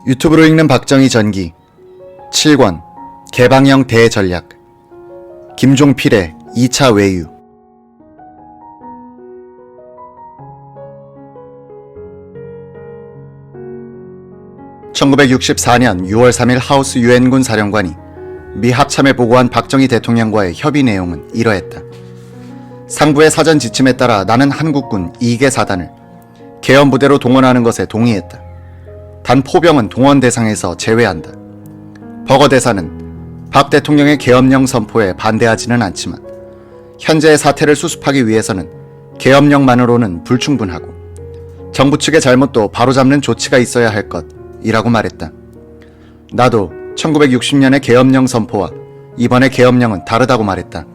유튜브로 읽는 박정희 전기 7권 개방형 대전략 김종필의 2차 외유 1964년 6월 3일 하우스 유엔군 사령관이 미 합참에 보고한 박정희 대통령과의 협의 내용은 이러했다. 상부의 사전 지침에 따라 나는 한국군 2개 사단을 계엄부대로 동원하는 것에 동의했다. 단 포병은 동원 대상에서 제외한다. 버거 대사는 박 대통령의 계엄령 선포에 반대하지는 않지만 현재의 사태를 수습하기 위해서는 계엄령만으로는 불충분하고 정부 측의 잘못도 바로잡는 조치가 있어야 할 것이라고 말했다. 나도 1960년의 계엄령 선포와 이번의 계엄령은 다르다고 말했다.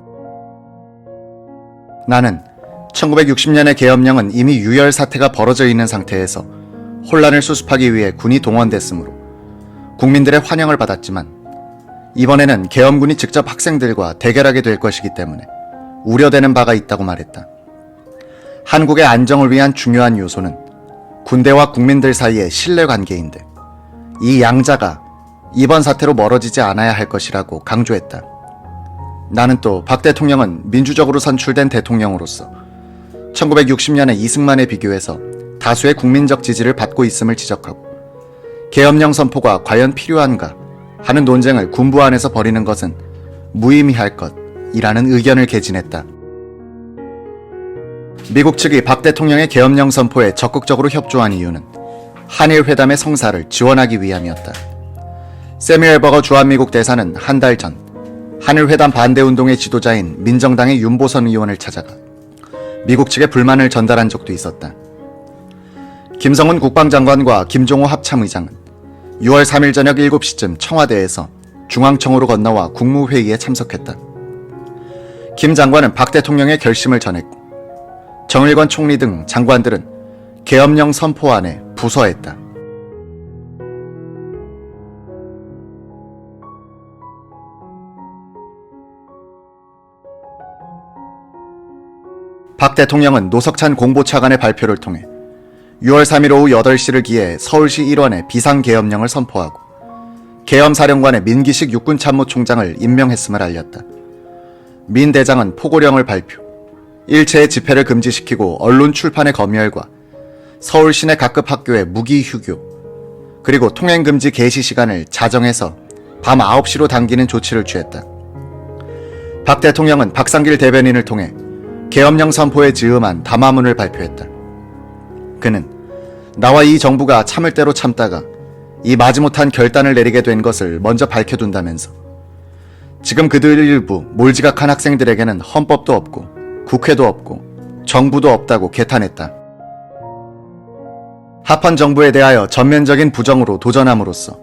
나는 1960년의 계엄령은 이미 유혈 사태가 벌어져 있는 상태에서 혼란을 수습하기 위해 군이 동원됐으므로 국민들의 환영을 받았지만 이번에는 계엄군이 직접 학생들과 대결하게 될 것이기 때문에 우려되는 바가 있다고 말했다. 한국의 안정을 위한 중요한 요소는 군대와 국민들 사이의 신뢰관계인데 이 양자가 이번 사태로 멀어지지 않아야 할 것이라고 강조했다. 나는 또 박 대통령은 민주적으로 선출된 대통령으로서 1960년의 이승만에 비교해서 다수의 국민적 지지를 받고 있음을 지적하고 계엄령 선포가 과연 필요한가 하는 논쟁을 군부 안에서 벌이는 것은 무의미할 것이라는 의견을 개진했다. 미국 측이 박 대통령의 계엄령 선포에 적극적으로 협조한 이유는 한일 회담의 성사를 지원하기 위함이었다. 세뮤엘 버거 주한미국 대사는 한 달 전 한일 회담 반대 운동의 지도자인 민정당의 윤보선 의원을 찾아가 미국 측에 불만을 전달한 적도 있었다. 김성은 국방장관과 김종호 합참의장은 6월 3일 저녁 7시쯤 청와대에서 중앙청으로 건너와 국무회의에 참석했다. 김 장관은 박 대통령의 결심을 전했고 정일권 총리 등 장관들은 계엄령 선포안에 부서했다. 박 대통령은 노석찬 공보차관의 발표를 통해 6월 3일 오후 8시를 기해 서울시 일원에 비상계엄령을 선포하고 계엄사령관의 민기식 육군참모총장을 임명했음을 알렸다. 민 대장은 포고령을 발표, 일체의 집회를 금지시키고 언론 출판의 검열과 서울 시내 각급 학교의 무기 휴교, 그리고 통행금지 개시 시간을 자정해서 밤 9시로 당기는 조치를 취했다. 박 대통령은 박상길 대변인을 통해 계엄령 선포에 즈음한 담화문을 발표했다. 그는 나와 이 정부가 참을 대로 참다가 이 마지못한 결단을 내리게 된 것을 먼저 밝혀둔다면서 지금 그들 일부 몰지각한 학생들에게는 헌법도 없고 국회도 없고 정부도 없다고 개탄했다. 합헌 정부에 대하여 전면적인 부정으로 도전함으로써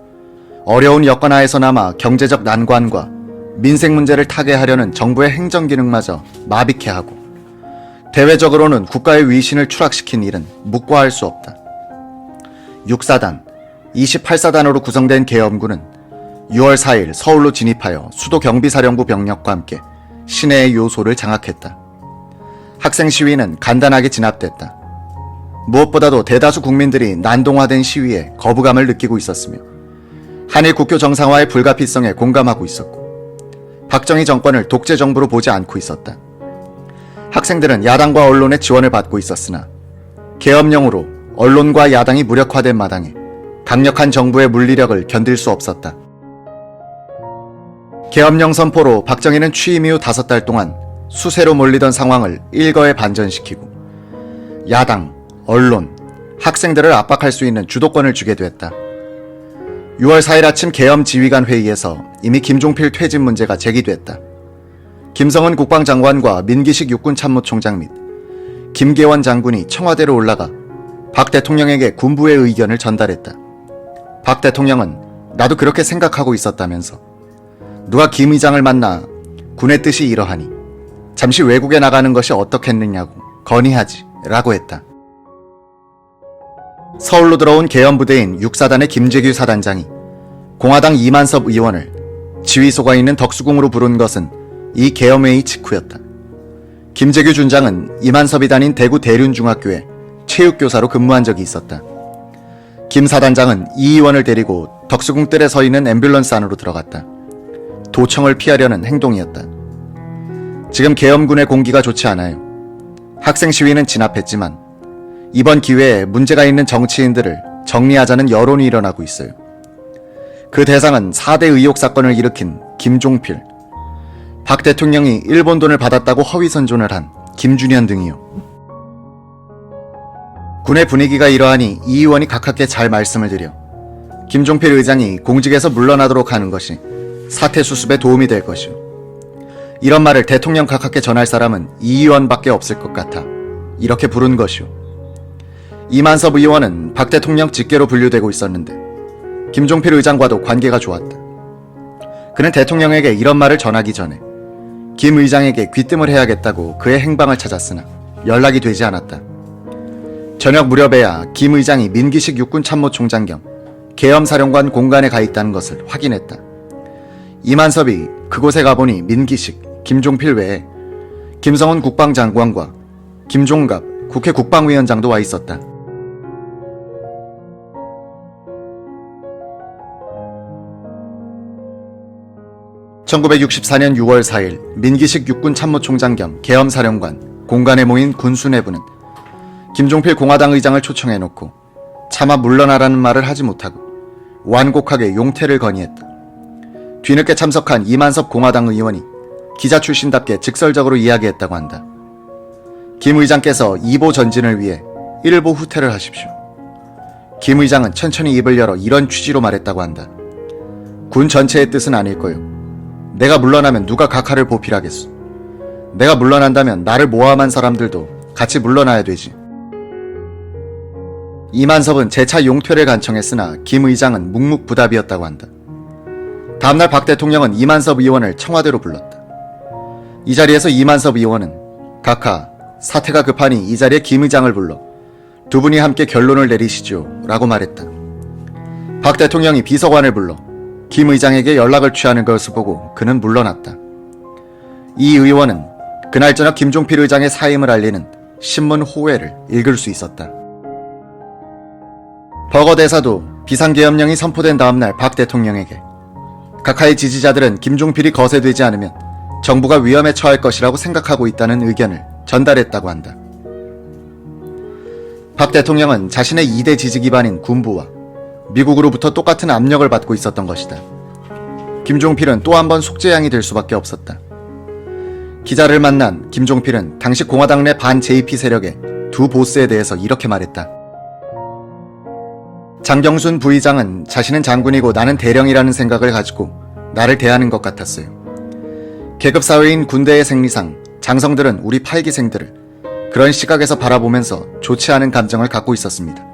어려운 여건 하에서나마 경제적 난관과 민생 문제를 타개하려는 정부의 행정기능마저 마비케 하고 대외적으로는 국가의 위신을 추락시킨 일은 묵과할 수 없다. 6사단, 28사단으로 구성된 계엄군은 6월 4일 서울로 진입하여 수도 경비사령부 병력과 함께 시내의 요소를 장악했다. 학생 시위는 간단하게 진압됐다. 무엇보다도 대다수 국민들이 난동화된 시위에 거부감을 느끼고 있었으며 한일 국교 정상화의 불가피성에 공감하고 있었고 박정희 정권을 독재 정부로 보지 않고 있었다. 학생들은 야당과 언론의 지원을 받고 있었으나 계엄령으로 언론과 야당이 무력화된 마당에 강력한 정부의 물리력을 견딜 수 없었다. 계엄령 선포로 박정희는 취임 이후 5달 동안 수세로 몰리던 상황을 일거에 반전시키고 야당, 언론, 학생들을 압박할 수 있는 주도권을 주게 됐다. 6월 4일 아침 계엄지휘관 회의에서 이미 김종필 퇴진 문제가 제기됐다. 김성은 국방장관과 민기식 육군참모총장 및 김계원 장군이 청와대로 올라가 박 대통령에게 군부의 의견을 전달했다. 박 대통령은 나도 그렇게 생각하고 있었다면서 누가 김 의장을 만나 군의 뜻이 이러하니 잠시 외국에 나가는 것이 어떻겠느냐고 건의하지 라고 했다. 서울로 들어온 계엄부대인 6사단의 김재규 사단장이 공화당 이만섭 의원을 지휘소가 있는 덕수궁으로 부른 것은 이 계엄회의 직후였다. 김재규 준장은 이만섭이 다닌 대구 대륜중학교에 체육교사로 근무한 적이 있었다. 김 사단장은 이 의원을 데리고 덕수궁 뜰에 서 있는 앰뷸런스 안으로 들어갔다. 도청을 피하려는 행동이었다. 지금 계엄군의 공기가 좋지 않아요. 학생 시위는 진압했지만 이번 기회에 문제가 있는 정치인들을 정리하자는 여론이 일어나고 있어요. 그 대상은 4대 의혹 사건을 일으킨 김종필, 박 대통령이 일본 돈을 받았다고 허위 선전을 한 김준현 등이요. 군의 분위기가 이러하니 이 의원이 가깝게 잘 말씀을 드려 김종필 의장이 공직에서 물러나도록 하는 것이 사태 수습에 도움이 될 것이오. 이런 말을 대통령 가깝게 전할 사람은 이 의원밖에 없을 것 같아 이렇게 부른 것이오. 이만섭 의원은 박 대통령 직계로 분류되고 있었는데 김종필 의장과도 관계가 좋았다. 그는 대통령에게 이런 말을 전하기 전에 김 의장에게 귀뜸을 해야겠다고 그의 행방을 찾았으나 연락이 되지 않았다. 저녁 무렵에야 김 의장이 민기식 육군참모총장 겸 계엄사령관 공간에 가 있다는 것을 확인했다. 이만섭이 그곳에 가보니 민기식, 김종필 외에 김성훈 국방장관과 김종갑 국회 국방위원장도 와 있었다. (1964년 6월 4일) 민기식 육군참모총장 겸 계엄사령관 공간에 모인 군수 내부는 김종필 공화당 의장을 초청해놓고 차마 물러나라는 말을 하지 못하고 완곡하게 용퇴를 건의했다. 뒤늦게 참석한 이만섭 공화당 의원이 기자 출신답게 직설적으로 이야기했다고 한다. 김 의장께서 2보 전진을 위해 1보 후퇴를 하십시오. 김 의장은 천천히 입을 열어 이런 취지로 말했다고 한다. 군 전체의 뜻은 아닐 거요. 내가 물러나면 누가 각하를 보필하겠소. 내가 물러난다면 나를 모함한 사람들도 같이 물러나야 되지. 이만섭은 재차 용퇴를 간청했으나 김 의장은 묵묵부답이었다고 한다. 다음날 박 대통령은 이만섭 의원을 청와대로 불렀다. 이 자리에서 이만섭 의원은 각하, 사태가 급하니 이 자리에 김 의장을 불러 두 분이 함께 결론을 내리시죠 라고 말했다. 박 대통령이 비서관을 불러 김 의장에게 연락을 취하는 것을 보고 그는 물러났다. 이 의원은 그날 저녁 김종필 의장의 사임을 알리는 신문 호외를 읽을 수 있었다. 버거 대사도 비상계엄령이 선포된 다음날 박 대통령에게 각하의 지지자들은 김종필이 거세되지 않으면 정부가 위험에 처할 것이라고 생각하고 있다는 의견을 전달했다고 한다. 박 대통령은 자신의 2대 지지 기반인 군부와 미국으로부터 똑같은 압력을 받고 있었던 것이다. 김종필은 또 한 번 속죄양이 될 수밖에 없었다. 기자를 만난 김종필은 당시 공화당 내 반 JP 세력의 두 보스에 대해서 이렇게 말했다. 장경순 부의장은 자신은 장군이고 나는 대령이라는 생각을 가지고 나를 대하는 것 같았어요. 계급사회인 군대의 생리상 장성들은 우리 팔기생들을 그런 시각에서 바라보면서 좋지 않은 감정을 갖고 있었습니다.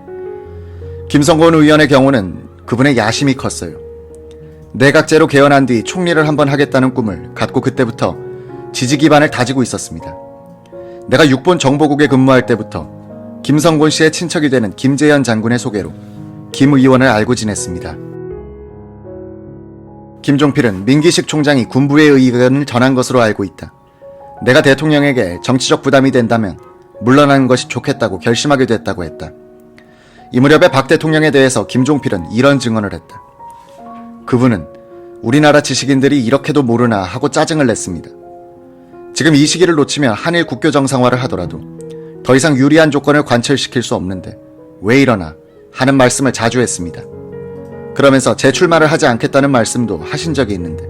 김성곤 의원의 경우는 그분의 야심이 컸어요. 내각제로 개헌한 뒤 총리를 한번 하겠다는 꿈을 갖고 그때부터 지지 기반을 다지고 있었습니다. 내가 육본 정보국에 근무할 때부터 김성곤 씨의 친척이 되는 김재현 장군의 소개로 김 의원을 알고 지냈습니다. 김종필은 민기식 총장이 군부의 의견을 전한 것으로 알고 있다. 내가 대통령에게 정치적 부담이 된다면 물러나는 것이 좋겠다고 결심하게 됐다고 했다. 이 무렵에 박 대통령에 대해서 김종필은 이런 증언을 했다. 그분은 우리나라 지식인들이 이렇게도 모르나 하고 짜증을 냈습니다. 지금 이 시기를 놓치면 한일 국교 정상화를 하더라도 더 이상 유리한 조건을 관철시킬 수 없는데 왜 이러나 하는 말씀을 자주 했습니다. 그러면서 재출마를 하지 않겠다는 말씀도 하신 적이 있는데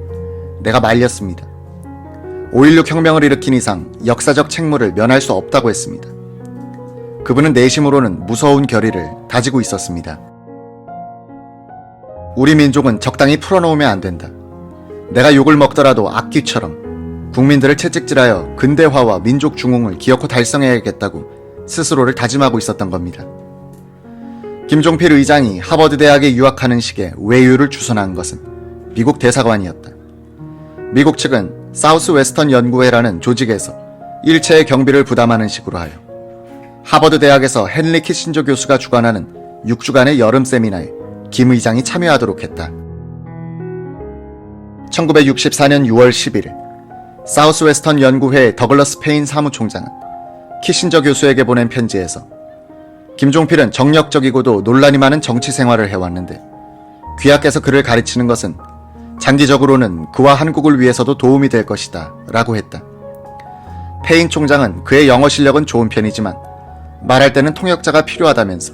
내가 말렸습니다. 5.16 혁명을 일으킨 이상 역사적 책무를 면할 수 없다고 했습니다. 그분은 내심으로는 무서운 결의를 다지고 있었습니다. 우리 민족은 적당히 풀어놓으면 안 된다. 내가 욕을 먹더라도 악귀처럼 국민들을 채찍질하여 근대화와 민족 중흥을 기어코 달성해야겠다고 스스로를 다짐하고 있었던 겁니다. 김종필 의장이 하버드 대학에 유학하는 시기에 외유를 주선한 것은 미국 대사관이었다. 미국 측은 사우스 웨스턴 연구회라는 조직에서 일체의 경비를 부담하는 식으로 하여 하버드 대학에서 헨리 키신저 교수가 주관하는 6주간의 여름 세미나에 김 의장이 참여하도록 했다. 1964년 6월 11일 사우스 웨스턴 연구회의 더글러스 페인 사무총장은 키신저 교수에게 보낸 편지에서 김종필은 정력적이고도 논란이 많은 정치 생활을 해왔는데 귀하께서 그를 가르치는 것은 장기적으로는 그와 한국을 위해서도 도움이 될 것이다 라고 했다. 페인 총장은 그의 영어 실력은 좋은 편이지만 말할 때는 통역자가 필요하다면서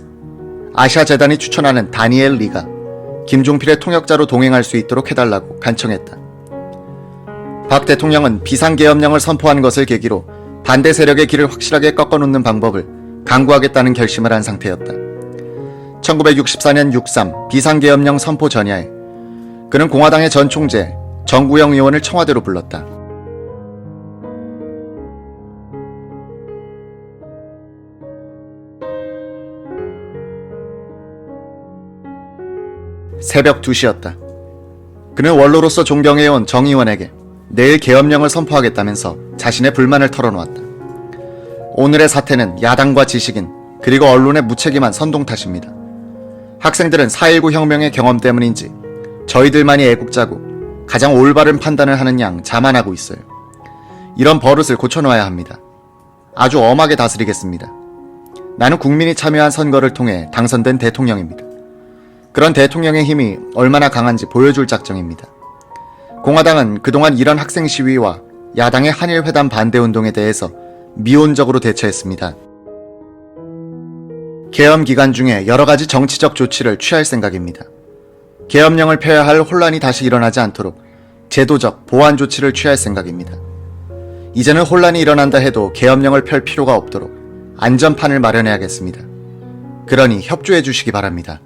아시아재단이 추천하는 다니엘 리가 김종필의 통역자로 동행할 수 있도록 해달라고 간청했다. 박 대통령은 비상계엄령을 선포한 것을 계기로 반대 세력의 길을 확실하게 꺾어놓는 방법을 강구하겠다는 결심을 한 상태였다. 1964년 6.3 비상계엄령 선포 전야에 그는 공화당의 전 총재 정구영 의원을 청와대로 불렀다. 새벽 2시였다. 그는 원로로서 존경해온 정 의원에게 내일 계엄령을 선포하겠다면서 자신의 불만을 털어놓았다. 오늘의 사태는 야당과 지식인 그리고 언론의 무책임한 선동 탓입니다. 학생들은 4.19 혁명의 경험 때문인지 저희들만이 애국자고 가장 올바른 판단을 하는 양 자만하고 있어요. 이런 버릇을 고쳐놓아야 합니다. 아주 엄하게 다스리겠습니다. 나는 국민이 참여한 선거를 통해 당선된 대통령입니다. 그런 대통령의 힘이 얼마나 강한지 보여줄 작정입니다. 공화당은 그동안 이런 학생 시위와 야당의 한일회담 반대운동에 대해서 미온적으로 대처했습니다. 계엄 기간 중에 여러 가지 정치적 조치를 취할 생각입니다. 계엄령을 펴야 할 혼란이 다시 일어나지 않도록 제도적 보완 조치를 취할 생각입니다. 이제는 혼란이 일어난다 해도 계엄령을 펼 필요가 없도록 안전판을 마련해야겠습니다. 그러니 협조해 주시기 바랍니다.